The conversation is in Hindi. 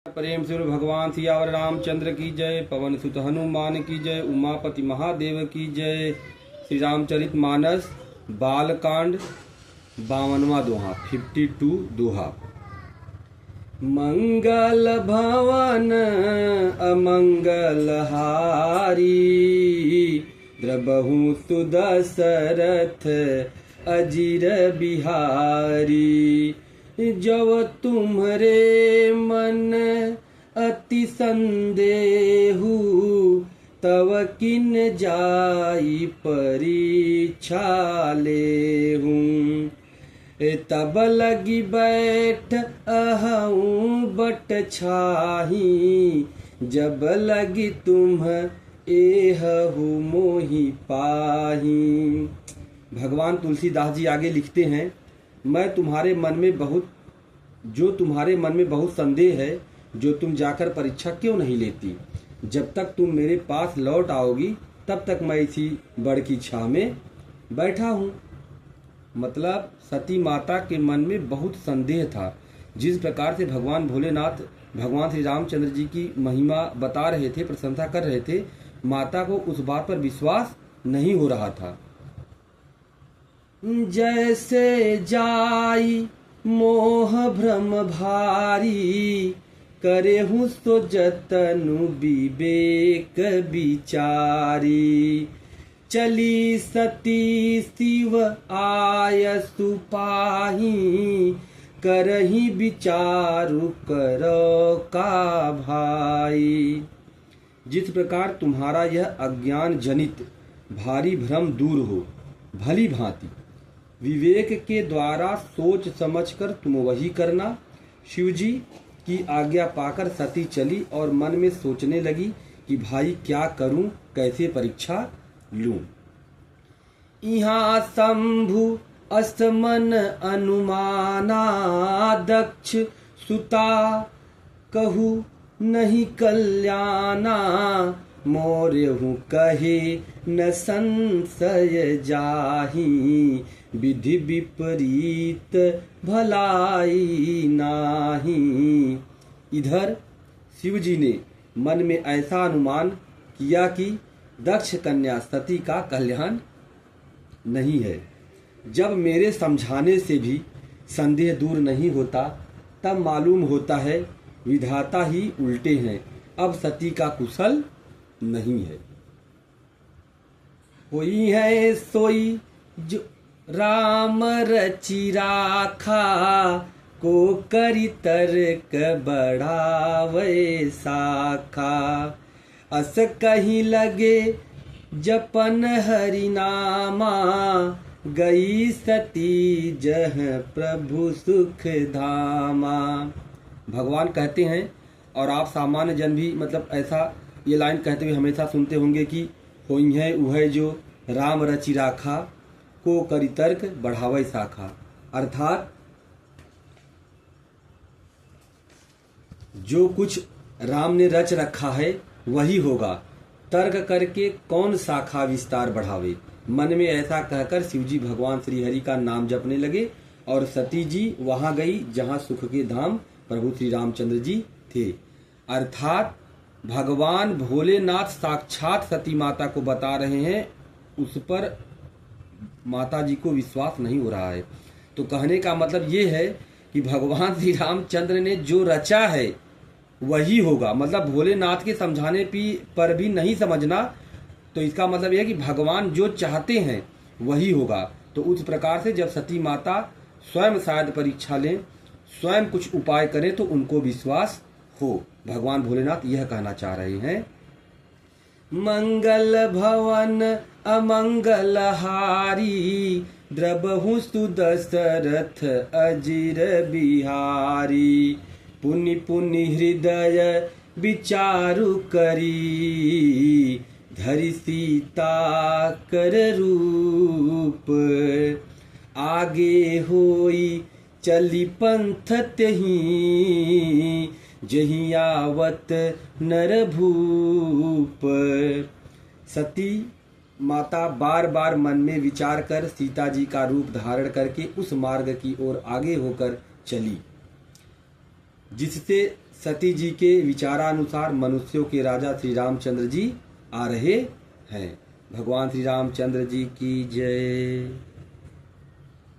प्रेम से भगवान सियावर रामचंद्र की जय, पवन सुत हनुमान की जय, उमापति महादेव की जय। श्री रामचरित मानस बालकांड 52वां दोहा 52 दोहा। मंगल भवन अमंगल हारी, द्रबहु सुदशरथ अजिर बिहारी। जब तुम्हरे मन अति संदेहु, तव किन जाई परीक्षा लेहूं। तब लगी बैठ अहूँ बट छाही, जब लगी तुम एहु मोहि पाही। भगवान तुलसीदास जी आगे लिखते हैं, मैं तुम्हारे मन में तुम्हारे मन में बहुत संदेह है, जो तुम जाकर परीक्षा क्यों नहीं लेती। जब तक तुम मेरे पास लौट आओगी तब तक मैं इसी बड़ की छाह में बैठा हूँ। मतलब सती माता के मन में बहुत संदेह था। जिस प्रकार से भगवान भोलेनाथ भगवान श्री रामचंद्र जी की महिमा बता रहे थे, प्रशंसा कर रहे थे, माता को उस बात पर विश्वास नहीं हो रहा था। जैसे जाई मोह भ्रम भारी, करेहु सो जतनु विवेक विचारी। चली सती शिव आय सुपाही, करही विचारु करो का भाई। जिस प्रकार तुम्हारा यह अज्ञान जनित भारी भ्रम दूर हो, भली भांति विवेक के द्वारा सोच समझकर तुम वही करना। शिवजी की आज्ञा पाकर सती चली और मन में सोचने लगी कि भाई क्या करूं, कैसे परीक्षा लूं। यहाँ शंभु अस्तमन अनुमाना, दक्ष सुता कहू नहीं कल्याणा। मोरेहु कहे न संशय जाही, विधि विपरीत भलाई नाही। इधर शिवजी ने मन में ऐसा अनुमान किया कि दक्ष कन्या सती का कल्याण नहीं है। जब मेरे समझाने से भी संदेह दूर नहीं होता, तब मालूम होता है विधाता ही उल्टे हैं। अब सती का कुशल नहीं है। कोई है सोई जो राम रचि राखा, को करि तर्क बढ़ावे साखा। अस कहीं लगे जपन हरि नामा, गई सती जह प्रभु सुख धामा। भगवान कहते हैं, और आप सामान्य जन भी मतलब ऐसा ये लाइन कहते हुए हमेशा सुनते होंगे कि होई है उह जो राम रचि राखा, को करि तर्क बढ़ावे शाखा। अर्थात जो कुछ राम ने रच रखा है वही होगा, तर्क करके कौन शाखा विस्तार बढ़ावे। मन में ऐसा कहकर शिवजी भगवान श्री हरि का नाम जपने लगे और सती जी वहां गई जहां सुख के धाम प्रभु श्री रामचंद्र जी थे। अर्थात भगवान भोलेनाथ साक्षात सती माता को बता रहे हैं, उस पर माता जी को विश्वास नहीं हो रहा है। तो कहने का मतलब ये है कि भगवान श्री रामचंद्र ने जो रचा है वही होगा। मतलब भोलेनाथ के समझाने पर भी नहीं समझना, तो इसका मतलब यह है कि भगवान जो चाहते हैं वही होगा। तो उस प्रकार से जब सती माता स्वयं शायद परीक्षा लें, स्वयं कुछ उपाय करें, तो उनको विश्वास हो। भगवान भोलेनाथ यह कहना चाह रहे हैं, मंगल भवन अमंगल हारी, द्रबहु सुदशरथ अजिर बिहारी। पुनि पुनि हृदय विचारु करी, धरि सीता कर रूप। आगे होई चली पंथ तेहि, जहि आवत नर भूप। सती माता बार बार मन में विचार कर सीता जी का रूप धारण करके उस मार्ग की ओर आगे होकर चली, जिससे सती जी के विचारानुसार मनुष्यों के राजा श्री रामचंद्र जी आ रहे हैं। भगवान श्री रामचंद्र जी की जय।